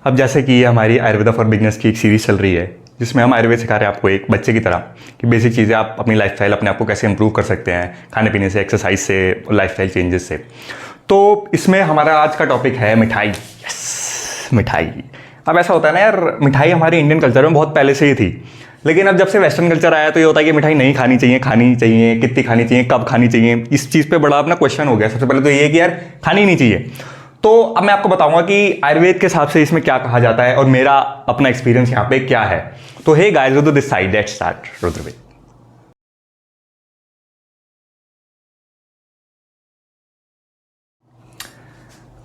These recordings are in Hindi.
अब जैसे कि ये हमारी आयुर्वेदा फॉर बिगनर्स की एक सीरीज़ चल रही है जिसमें हम आयुर्वेद सिखा रहे हैं आपको एक बच्चे की तरह कि बेसिक चीज़ें आप अपनी लाइफस्टाइल अपने आप को कैसे इंप्रूव कर सकते हैं खाने पीने से, एक्सरसाइज से, लाइफस्टाइल चेंजेस से। तो इसमें हमारा आज का टॉपिक है मिठाई। यस, मिठाई। अब ऐसा होता है ना यार, मिठाई हमारे इंडियन कल्चर में बहुत पहले से ही थी, लेकिन अब जब से वेस्टर्न कल्चर आया तो ये होता है कि मिठाई नहीं खानी चाहिए, कितनी खानी चाहिए, कब खानी चाहिए। इस चीज़ पे बड़ा अपना क्वेश्चन हो गया। सबसे पहले तो ये है कि यार खानी नहीं चाहिए। तो अब मैं आपको बताऊंगा कि आयुर्वेद के हिसाब से इसमें क्या कहा जाता है और मेरा अपना एक्सपीरियंस यहाँ पे क्या है। तो hey guys, Rudra this side, let's start Rudra.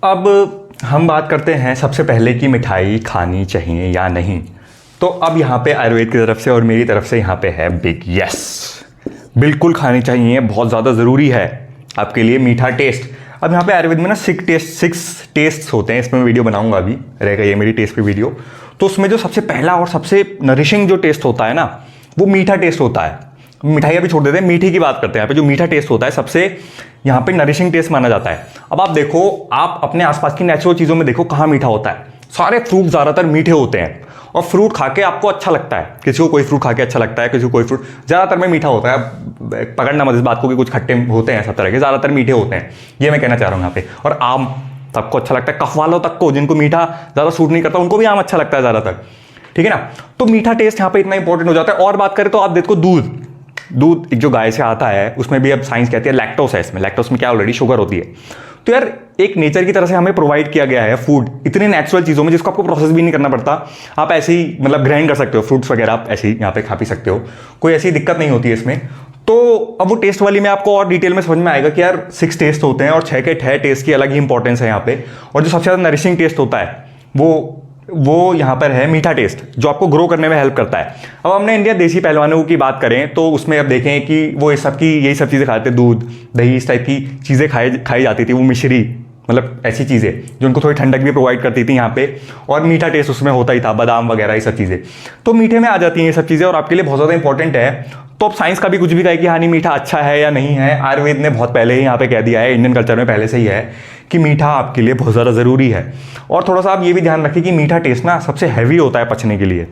अब हम बात करते हैं सबसे पहले कि मिठाई खानी चाहिए या नहीं। तो अब यहाँ पे आयुर्वेद की तरफ से और मेरी तरफ से यहाँ पे है बिग यस, बिल्कुल खानी चाहिए, बहुत ज़्यादा ज़रूरी है आपके लिए मीठा टेस्ट। अब यहाँ पे आयुर्वेद में ना 6 टेस्ट होते हैं, इसमें मैं वीडियो बनाऊंगा, अभी रहेगा ये मेरी टेस्ट पे वीडियो। तो उसमें जो सबसे पहला और सबसे नरिशिंग जो टेस्ट होता है ना, वो मीठा टेस्ट होता है। मिठाई अभी छोड़ देते हैं, मीठी की बात करते हैं। यहाँ पे जो मीठा टेस्ट होता है सबसे यहाँ पे नरिशिंग टेस्ट माना जाता है। अब आप देखो, आप अपने आसपास की नेचुरल चीज़ों में देखो कहाँ मीठा होता है। सारे फ्रूट ज़्यादातर मीठे होते हैं और फ्रूट खा के आपको अच्छा लगता है। किसी को कोई फ्रूट खा के अच्छा लगता है, किसी को कोई फ्रूट, ज़्यादातर में मीठा होता है। पकड़ना मत इस बात को कि कुछ खट्टे होते हैं, सब तरह के, ज़्यादातर मीठे होते हैं, ये मैं कहना चाह रहा हूँ यहाँ पे। और आम सबको अच्छा लगता है, कफ वालों तक को, जिनको मीठा ज़्यादा सूट नहीं करता, उनको भी आम अच्छा लगता है ज़्यादातर, ठीक है ना। तो मीठा टेस्ट यहाँ पे इतना इंपॉर्टेंट हो जाता है। और बात करें तो आप देखो, दूध एक जो गाय से आता है उसमें भी अब साइंस कहती है लैक्टोस है इसमें। लैक्टोस में क्या ऑलरेडी शुगर होती है। तो यार एक नेचर की तरह से हमें प्रोवाइड किया गया है फूड इतने नेचुरल चीज़ों में जिसको आपको प्रोसेस भी नहीं करना पड़ता। आप ऐसे ही मतलब ग्राइंड कर सकते हो फ्रूट्स वगैरह, आप ऐसे ही यहाँ पे खा पी सकते हो, कोई ऐसी दिक्कत नहीं होती है इसमें। तो अब वो टेस्ट वाली में आपको और डिटेल में समझ में आएगा कि यार 6 टेस्ट होते हैं और 6 के 6 टेस्ट की अलग ही इंपॉर्टेंस है यहाँ पे। और जो सबसे ज़्यादा नरिशिंग टेस्ट होता है वो यहाँ पर है मीठा टेस्ट, जो आपको ग्रो करने में हेल्प करता है। अब हमने इंडिया देसी पहलवानों की बात करें तो उसमें अब देखें कि वो यही सब चीज़ें खाते थे, दूध दही इस टाइप की चीज़ें खाई जाती थी। वो मिश्री, मतलब ऐसी चीज़ें जो उनको थोड़ी ठंडक भी प्रोवाइड करती थी यहाँ पे, और मीठा टेस्ट उसमें होता ही था, बादाम वगैरह ये सब चीज़ें। तो मीठे में आ जाती हैं ये सब चीज़ें और आपके लिए बहुत ज़्यादा इंपॉर्टेंट है। तो अब साइंस का भी कुछ भी कहे कि हाँ नहीं मीठा अच्छा है या नहीं है, आयुर्वेद ने बहुत पहले ही यहाँ पे कह दिया है, इंडियन कल्चर में पहले से ही है कि मीठा आपके लिए बहुत ज़्यादा ज़रूरी है। और थोड़ा सा आप ये भी ध्यान रखिए कि मीठा टेस्ट ना सबसे हैवी होता है पचने के लिए।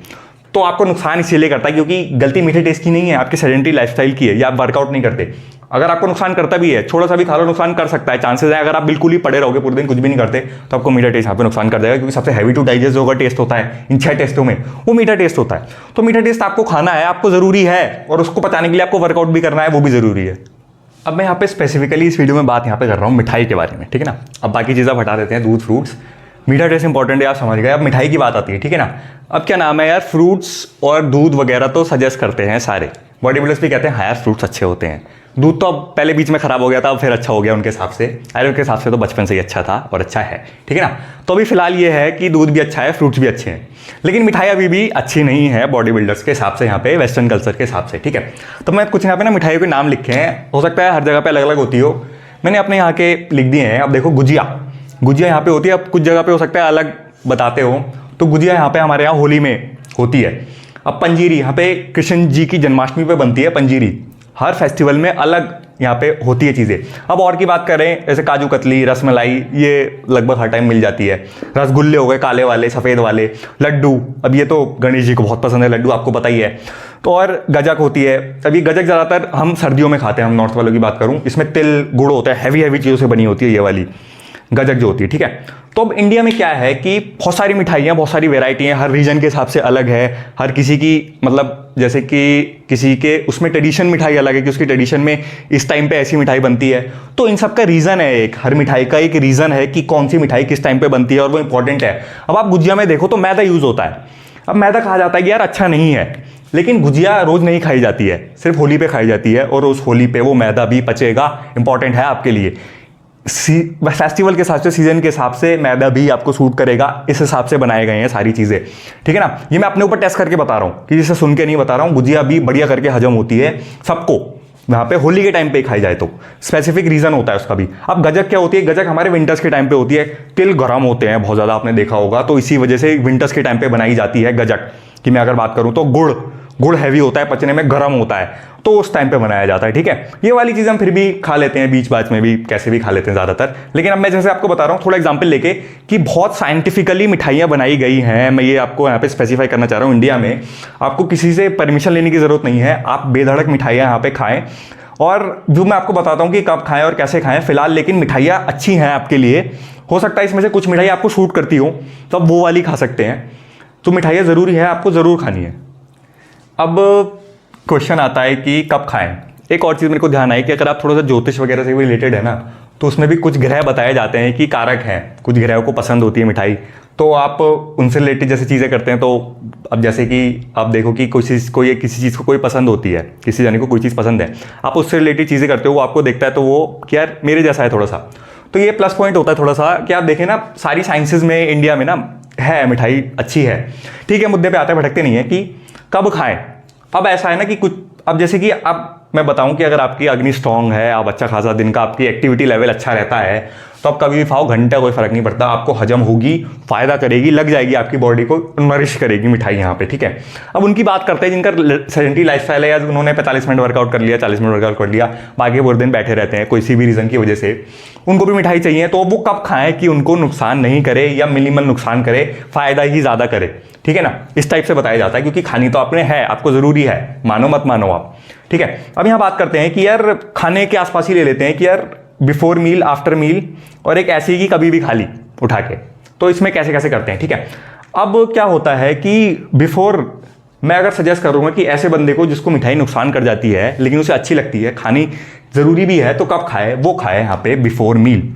तो आपको नुकसान इसीलिए करता है क्योंकि गलती मीठे टेस्ट की नहीं है, आपके सेडेंटरी लाइफस्टाइल की है, या आप वर्कआउट नहीं करते। अगर आपको नुकसान करता भी है, थोड़ा सा भी खा लो, नुकसान कर सकता है, चांसेस है। अगर आप बिल्कुल ही पड़े रहोगे पूरे दिन कुछ भी नहीं करते तो आपको मीठा टेस्ट यहाँ पे नुकसान कर देगा, क्योंकि सबसे हैवी टू डाइजेस्ट होगा टेस्ट होता है इन 6 टेस्टों में, वो मीठा टेस्ट होता है। तो मीठा टेस्ट आपको खाना है, आपको ज़रूरी है, और उसको पचाने के लिए आपको वर्कआउट भी करना है, वो भी ज़रूरी है। अब मैं यहाँ पे स्पेसिफिकली इस वीडियो में बात यहाँ पे कर रहा हूँ मिठाई के बारे में, ठीक है ना। अब बाकी चीज़ें हटा देते हैं, दूध फ्रूट्स, मीठा टेस्ट इंपॉर्टेंट है, आप समझ गए। अब मिठाई की बात आती है, ठीक है ना। अब क्या नाम है यार, फ्रूट्स और दूध वगैरह तो सजेस्ट करते हैं सारे बॉडी बिल्डर्स भी, कहते हैं हाँ यार फ्रूट्स अच्छे होते हैं। दूध तो अब पहले बीच में खराब हो गया था, अब फिर अच्छा हो गया उनके हिसाब से। आयुर्वेद के हिसाब से तो बचपन से ही अच्छा था और अच्छा है, ठीक है ना। तो अभी फिलहाल ये है कि दूध भी अच्छा है, फ्रूट्स भी अच्छे हैं, लेकिन मिठाई अभी भी अच्छी नहीं है बॉडी बिल्डर्स के हिसाब से, यहाँ पे वेस्टर्न कल्चर के हिसाब से, ठीक है। तो मैं कुछ यहाँ पे ना मिठाइयों के नाम लिखे हैं, हो सकता है हर जगह पे अलग अलग होती हो, मैंने अपने यहाँ के लिख दिए हैं। अब देखो, गुजिया यहाँ पे होती है, अब कुछ जगह पे हो सकता है अलग बताते हो। तो गुजिया यहाँ पे हमारे यहाँ होली में होती है। अब पंजीरी यहाँ पे कृष्ण जी की जन्माष्टमी पे बनती है पंजीरी, हर फेस्टिवल में अलग यहाँ पे होती है चीज़ें। अब और की बात करें, जैसे काजू कतली, रसमलाई, ये लगभग हर टाइम मिल जाती है। रसगुल्ले हो गए, काले वाले, सफ़ेद वाले, लड्डू, अब ये तो गणेश जी को बहुत पसंद है लड्डू, आपको पता ही है। तो और गजक होती है। अब ये गजक ज़्यादातर हम सर्दियों में खाते हैं, हम नॉर्थ वालों की बात करूँ, इसमें तिल गुड़ होता है, हैवी चीज़ों से बनी होती है ये वाली गजक जो होती है, ठीक है। तो अब इंडिया में क्या है कि बहुत सारी मिठाइयाँ, बहुत सारी वेराइटी हैं, हर रीजन के हिसाब से अलग है, हर किसी की, मतलब जैसे कि किसी के उसमें ट्रेडिशन मिठाई अलग है कि उसकी ट्रेडिशन में इस टाइम पे ऐसी मिठाई बनती है। तो इन सब का रीज़न है, एक हर मिठाई का एक रीज़न है कि कौन सी मिठाई किस टाइम पे बनती है, और वो इंपॉर्टेंट है। अब आप गुजिया में देखो तो मैदा यूज़ होता है। अब मैदा कहा जाता है कि यार अच्छा नहीं है, लेकिन गुजिया रोज़ नहीं खाई जाती है, सिर्फ होली पे खाई जाती है, और उस होली पे वो मैदा भी पचेगा, इंपॉर्टेंट है आपके लिए। फेस्टिवल के हिसाब से, सीजन के हिसाब से मैदा भी आपको सूट करेगा, इस हिसाब से बनाए गए हैं सारी चीज़ें, ठीक है ना। ये मैं अपने ऊपर टेस्ट करके बता रहा हूँ कि जिसे सुन के नहीं बता रहा हूँ। गुजिया भी बढ़िया करके हजम होती है सबको, यहाँ पे होली के टाइम पे खाई जाए तो स्पेसिफिक रीज़न होता है उसका भी। अब गजक क्या होती है, गजक हमारे विंटर्स के टाइम पे होती है, तिल गर्म होते हैं बहुत ज़्यादा, आपने देखा होगा, तो इसी वजह से विंटर्स के टाइम पे बनाई जाती है गजक की। मैं अगर बात करूँ तो गुड़ हैवी होता है, पचने में गर्म होता है, तो उस टाइम पे बनाया जाता है। ठीक है, ये वाली चीज़ हम फिर भी खा लेते हैं, बीच बाच में भी कैसे भी खा लेते हैं ज़्यादातर। लेकिन अब मैं जैसे आपको बता रहा हूँ थोड़ा एग्जाम्पल लेके कि बहुत साइंटिफिकली मिठाइयाँ बनाई गई हैं, मैं ये आपको यहाँ पे स्पेसिफाई करना चाह रहा हूँ। इंडिया में आपको किसी से परमिशन लेने की ज़रूरत नहीं है, आप बेधड़क मिठाइयाँ यहाँ पे खाएँ, और जो मैं आपको बताता हूँ कि कब खाएं और कैसे खाएं फिलहाल। लेकिन मिठाइयाँ अच्छी हैं आपके लिए, हो सकता है इसमें से कुछ मिठाई आपको शूट करती हो, तो आप वो वाली खा सकते हैं। तो मिठाइयाँ ज़रूरी है, आपको ज़रूर खानी है। अब क्वेश्चन आता है कि कब खाएं। एक और चीज़ मेरे को ध्यान आई कि अगर आप थोड़ा सा ज्योतिष वगैरह से भी रिलेटेड है ना, तो उसमें भी कुछ ग्रह बताए जाते हैं कि कारक हैं, कुछ ग्रहों को पसंद होती है मिठाई, तो आप उनसे रिलेटेड जैसे चीज़ें करते हैं। तो अब जैसे कि आप देखो कि कोई किसी चीज़ को कोई पसंद होती है, किसी जाने को कोई चीज़ पसंद है, आप उससे रिलेटेड चीज़ें करते हो, वो आपको देखता है तो वो कि यार मेरे जैसा है थोड़ा सा, तो ये प्लस पॉइंट होता है थोड़ा सा कि आप देखें ना सारी साइंसेज में इंडिया में ना है मिठाई अच्छी है। ठीक है, मुद्दे पे आते हैं, भटकते नहीं है कि कब खाएं। अब ऐसा है ना कि कुछ, अब जैसे कि अब मैं बताऊं कि अगर आपकी अग्नि स्ट्रांग है, आप अच्छा खासा दिन का आपकी एक्टिविटी लेवल अच्छा रहता है, तो आप कभी भी खाओ, घंटा कोई फर्क नहीं पड़ता, आपको हजम होगी, फायदा करेगी, लग जाएगी आपकी बॉडी को, नरिश करेगी मिठाई यहाँ पे। ठीक है, अब उनकी बात करते हैं जिनका सेडेंटरी लाइफस्टाइल है, या उन्होंने 45 मिनट वर्कआउट कर लिया, 40 मिनट वर्कआउट कर लिया, बाकी पूरे दिन बैठे रहते हैं किसी भी रीज़न की वजह से, उनको भी मिठाई चाहिए। तो वो कब खाएं कि उनको नुकसान नहीं करे या मिनिमल नुकसान करे, फायदा ही ज़्यादा करे। ठीक है ना, इस टाइप से बताया जाता है, क्योंकि खानी तो आपने है, आपको ज़रूरी है, मानो मत मानो आप। ठीक है, अब यहाँ बात करते हैं कि यार खाने के आसपास ही ले लेते हैं कि यार बिफोर मील, आफ्टर मील, और एक ऐसी कि कभी भी खा ली उठा के, तो इसमें कैसे कैसे करते हैं। ठीक है, अब क्या होता है कि बिफोर मैं अगर सजेस्ट करूंगा कि ऐसे बंदे को जिसको मिठाई नुकसान कर जाती है लेकिन उसे अच्छी लगती है, खानी ज़रूरी भी है, तो कब खाए, वो खाए यहाँ पे बिफोर मील।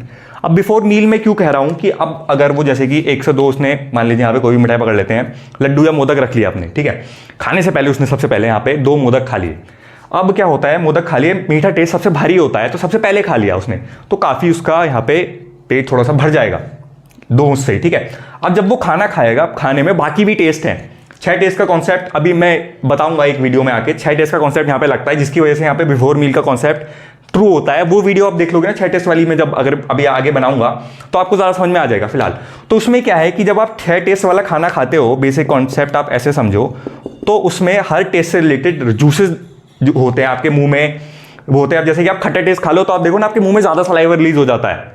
अब बिफोर मील में क्यों कह रहा हूँ कि अब अगर वो जैसे कि एक से दो उसने मान लीजिए यहाँ पे कोई भी मिठाई पकड़ लेते हैं, लड्डू या मोदक रख लिया आपने, ठीक है, खाने से पहले उसने सबसे पहले यहाँ पे 2 मोदक खा लिए। अब क्या होता है, मोदक खा लिए, मीठा टेस्ट सबसे भारी होता है, तो सबसे पहले खा लिया उसने, तो काफ़ी उसका यहाँ पे पेट थोड़ा सा भर जाएगा 2 से। ठीक है, अब जब वो खाना खाएगा, खाने में बाकी भी टेस्ट हैं, 6 टेस्ट का कॉन्सेप्ट अभी मैं बताऊंगा एक वीडियो में आके, 6 टेस्ट का कॉन्सेप्ट यहाँ पे लगता है, जिसकी वजह से यहाँ पे बिफोर मील का कॉन्सेप्ट ट्रू होता है। वो वीडियो आप देख लोगे ना 6 टेस्ट वाली में, जब अगर अभी आगे बनाऊंगा तो आपको ज़्यादा समझ में आ जाएगा। फिलहाल तो उसमें क्या है कि जब आप 6 टेस्ट वाला खाना खाते हो, बेसिक कॉन्सेप्ट आप ऐसे समझो, तो उसमें हर टेस्ट से रिलेटेड जूसेस जो होते हैं आपके मुंह में, वो होते हैं। अब जैसे कि आप खट्टा टेस्ट खा लो तो आप देखो ना आपके मुंह में ज़्यादा सलाइवा रिलीज हो जाता है,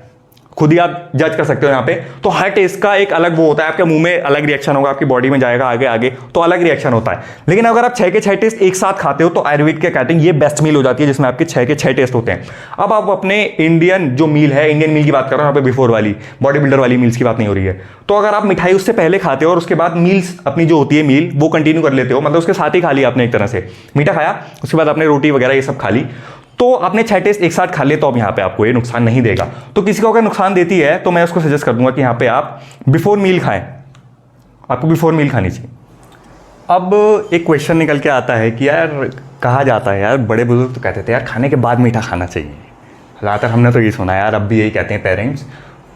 खुद ही आप जज कर सकते हो यहाँ पे। तो हर टेस्ट का एक अलग वो होता है, आपके मुंह में अलग रिएक्शन होगा, आपकी बॉडी में जाएगा आगे आगे, तो अलग रिएक्शन होता है। लेकिन अगर आप 6 के 6 टेस्ट एक साथ खाते हो तो आयुर्वेद के अकॉर्डिंग ये बेस्ट मील हो जाती है, जिसमें आपके 6 के 6 टेस्ट होते हैं। अब आप अपने इंडियन जो मील है, इंडियन मील की बात कर रहा हूँ यहाँ पे, बिफोर वाली बॉडी बिल्डर वाली मील्स की बात नहीं हो रही है। तो अगर आप मिठाई उससे पहले खाते हो और उसके बाद मील्स अपनी जो होती है मील वो कंटिन्यू कर लेते हो, मतलब उसके साथ ही खा लिया आपने, एक तरह से मीठा खाया, उसके बाद आपने रोटी वगैरह ये सब खा ली, तो आपने 6 टेस्ट एक साथ खा लिए, तो अब यहाँ पे आपको ये नुकसान नहीं देगा। तो किसी को अगर नुकसान देती है तो मैं उसको सजेस्ट कर दूंगा कि यहाँ पे आप बिफोर मील खाएं, आपको बिफोर मील खानी चाहिए। अब एक क्वेश्चन निकल के आता है कि यार कहा जाता है, यार बड़े बुजुर्ग तो कहते थे यार खाने के बाद मीठा खाना चाहिए, ज़्यादातर हमने तो ये सुना है यार, अब भी यही कहते हैं पेरेंट्स।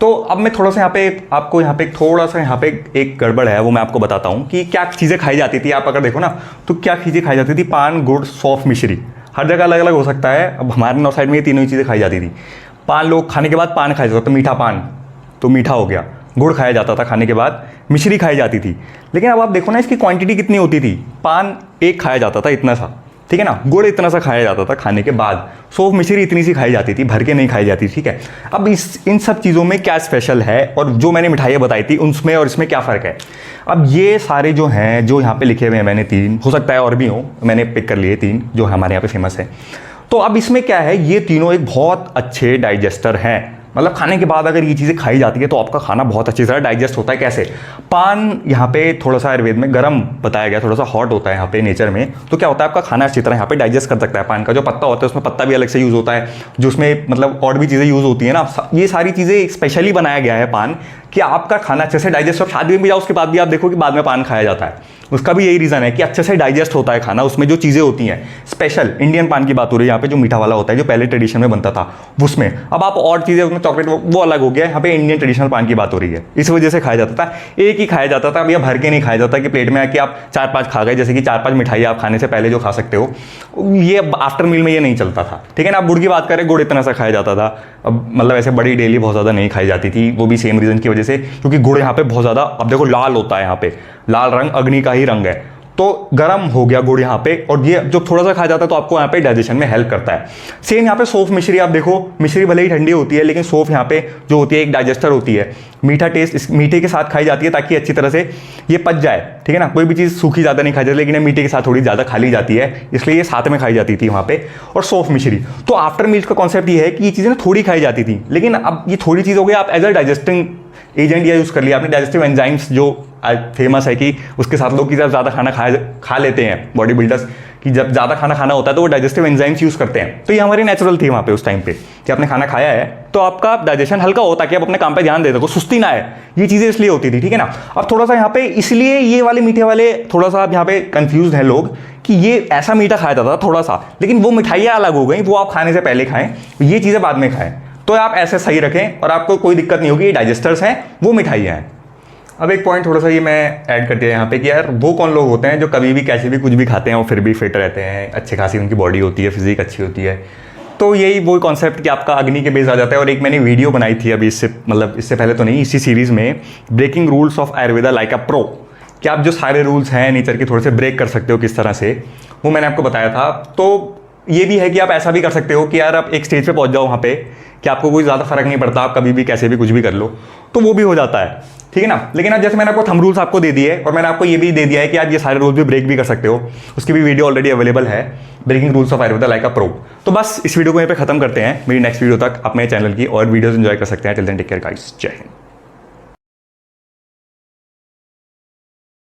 तो अब मैं थोड़ा सा यहाँ पे आपको यहाँ पे थोड़ा सा यहाँ पे एक गड़बड़ है, वो मैं आपको बताता हूँ कि क्या चीज़ें खाई जाती थी। आप अगर देखो ना तो क्या चीज़ें खाई जाती थी, पान, गुड़, सौंफ, मिश्री, हर जगह अलग अलग हो सकता है। अब हमारे नॉर्थ साइड में ये तीनों ही चीज़ें खाई जाती थी। पान लोग खाने के बाद पान खाया जाता था, मीठा पान तो मीठा हो गया, गुड़ खाया जाता था खाने के बाद, मिश्री खाई जाती थी। लेकिन अब आप देखो ना इसकी क्वांटिटी कितनी होती थी, पान एक खाया जाता था इतना सा, ठीक है ना, गुड़ इतना सा खाया जाता था खाने के बाद, सौंफ मिश्री इतनी सी खाई जाती थी, भर के नहीं खाई जाती। ठीक है, अब इन सब चीज़ों में क्या स्पेशल है, और जो मैंने मिठाइयाँ बताई थी उनमें और इसमें क्या फ़र्क है। अब ये सारे जो हैं, जो यहाँ पे लिखे हुए हैं मैंने 3, हो सकता है और भी हो, मैंने पिक कर लिए 3 जो हमारे यहाँ पे फेमस है। तो अब इसमें क्या है, ये तीनों एक बहुत अच्छे डाइजेस्टर हैं, मतलब खाने के बाद अगर ये चीज़ें खाई जाती है तो आपका खाना बहुत अच्छी तरह डाइजेस्ट होता है। कैसे, पान यहाँ पे थोड़ा सा आयुर्वेद में गर्म बताया गया, थोड़ा सा हॉट होता है यहाँ पे नेचर में, तो क्या होता है आपका खाना अच्छी तरह यहाँ पे डाइजेस्ट कर सकता है। पान का जो पत्ता होता है उसमें पत्ता भी अलग से यूज़ होता है, जो उसमें मतलब और भी चीज़ें यूज़ होती है ना, ये सारी चीज़ें स्पेशली बनाया गया है पान कि आपका खाना अच्छे से डाइजेस्ट हो। शादी में भी जाओ उसके बाद भी आप देखो कि बाद में पान खाया जाता है, उसका भी यही रीज़न है कि अच्छे से डाइजेस्ट होता है खाना, उसमें जो चीज़ें होती हैं। स्पेशल इंडियन पान की बात हो रही है यहाँ पे, जो मीठा वाला होता है, जो पहले ट्रेडिशन में बनता था उसमें। अब आप और चीज़ें उसमें चॉकलेट वो अलग हो गया, यहाँ पे इंडियन ट्रेडिशनल पान की बात हो रही है, इस वजह से खाया जाता था। एक ही खाया जाता था, अब यह भर के नहीं खाया जाता कि प्लेट में आके आप 4-5 खा गए, जैसे कि 4-5 मिठाई आप खाने से पहले जो खा सकते हो, ये आफ्टर मील में ये नहीं चलता था। ठीक है ना, आप गुड़ की बात करें, गुड़ इतना सा खाया जाता था, अब मतलब ऐसे बड़ी डेली बहुत ज़्यादा नहीं खाई जाती थी, वो भी सेम रीज़न की वजह से, क्योंकि गुड़ यहाँ पे बहुत ज़्यादा, अब देखो लाल होता है यहाँ पे, लाल रंग अग्नि का ही रंग है, तो तो गर्म हो गया गुड़ यहाँ पे, और ये जब थोड़ा सा खाया जाता है तो आपको यहाँ पे डाइजेशन में हेल्प करता है। सेम यहाँ पे सौंफ मिश्री आप देखो, मिश्री भले ही ठंडी होती है लेकिन सौंफ यहाँ पे जो होती है एक डाइजेस्टर होती है। मीठा टेस्ट इस मीठे के साथ खाई जाती है ताकि अच्छी तरह से ये पच जाए, ठीक है ना। कोई भी चीज़ सूखी ज़्यादा नहीं खाई जाती, लेकिन मीठे के साथ थोड़ी ज़्यादा खा ली जाती है, इसलिए ये साथ में खाई जाती थी वहाँ पे। और सौंफ मिश्री, तो आफ्टर मील्स का कॉन्सेप्ट ये है कि ये चीज़ें ना थोड़ी खाई जाती थी, लेकिन अब ये थोड़ी चीज़ हो गई, आप एज अ डाइजेस्टिंग एजेंट या यूज़ कर लिया आपने। डाइजेस्टिव एंजाइम्स जो फेमस है कि उसके साथ लोग की जब ज़्यादा खाना खा लेते हैं बॉडी बिल्डर्स, कि जब ज़्यादा खाना खाना होता है तो वो डाइजेस्टिव एंजाइम्स यूज़ करते हैं। तो ये हमारी नेचुरल थी वहाँ पे उस टाइम पे कि आपने खाना खाया है तो आपका डाइजेशन हल्का हो ताकि आप अपने काम पे ध्यान दे सको, सुस्ती ना आए। ये चीज़ें इसलिए होती थी, ठीक है ना। अब थोड़ा सा यहाँ पे इसलिए ये वाले मीठे वाले थोड़ा सा आप यहाँ पे कंफ्यूज हैं लोग कि ये ऐसा मीठा खाया जाता था थोड़ा सा, लेकिन वो मिठाइयाँ अलग हो गई, वो आप खाने से पहले खाएं, ये चीज़ें बाद में खाएं। तो आप ऐसे सही रखें और आपको कोई दिक्कत नहीं होगी। ये डाइजेस्टर्स हैं, वो मिठाइयाँ हैं। अब एक पॉइंट थोड़ा सा ये मैं ऐड कर दिया यहाँ पे कि यार वो कौन लोग होते हैं जो कभी भी कैसे भी कुछ भी खाते हैं और फिर भी फिट रहते हैं, अच्छी खासी उनकी बॉडी होती है, फिजिक अच्छी होती है। तो यही वो कॉन्सेप्ट कि आपका अग्नि के बेस आ जाता है। और एक मैंने वीडियो बनाई थी अभी इससे पहले तो नहीं, इसी सीरीज़ में, breaking rules of Ayurveda like a pro, कि आप जो सारे रूल्स हैं नेचर के थोड़े से ब्रेक कर सकते हो किस तरह से, वो मैंने आपको बताया था। तो ये भी है कि आप ऐसा भी कर सकते हो कि यार आप एक स्टेज पे पहुंच जाओ वहाँ पे कि आपको कोई ज़्यादा फर्क नहीं पड़ता, आप कभी भी कैसे भी कुछ भी कर लो, तो वो भी हो जाता है, ठीक है ना। लेकिन अब जैसे मैंने आपको थंब रूल्स आपको दे दिए और मैंने आपको ये भी दे दिया है कि आप ये सारे रूल्स भी ब्रेक भी कर सकते हो, उसकी भी वीडियो ऑलरेडी अवेलेबल है, breaking rules of Ayurveda like a pro. तो बस इस वीडियो को यहीं पे खत्म करते हैं। मेरी नेक्स्ट वीडियो तक आप मेरे चैनल की और वीडियोस एंजॉय कर सकते हैं। Till then take care guys, जय हिंद।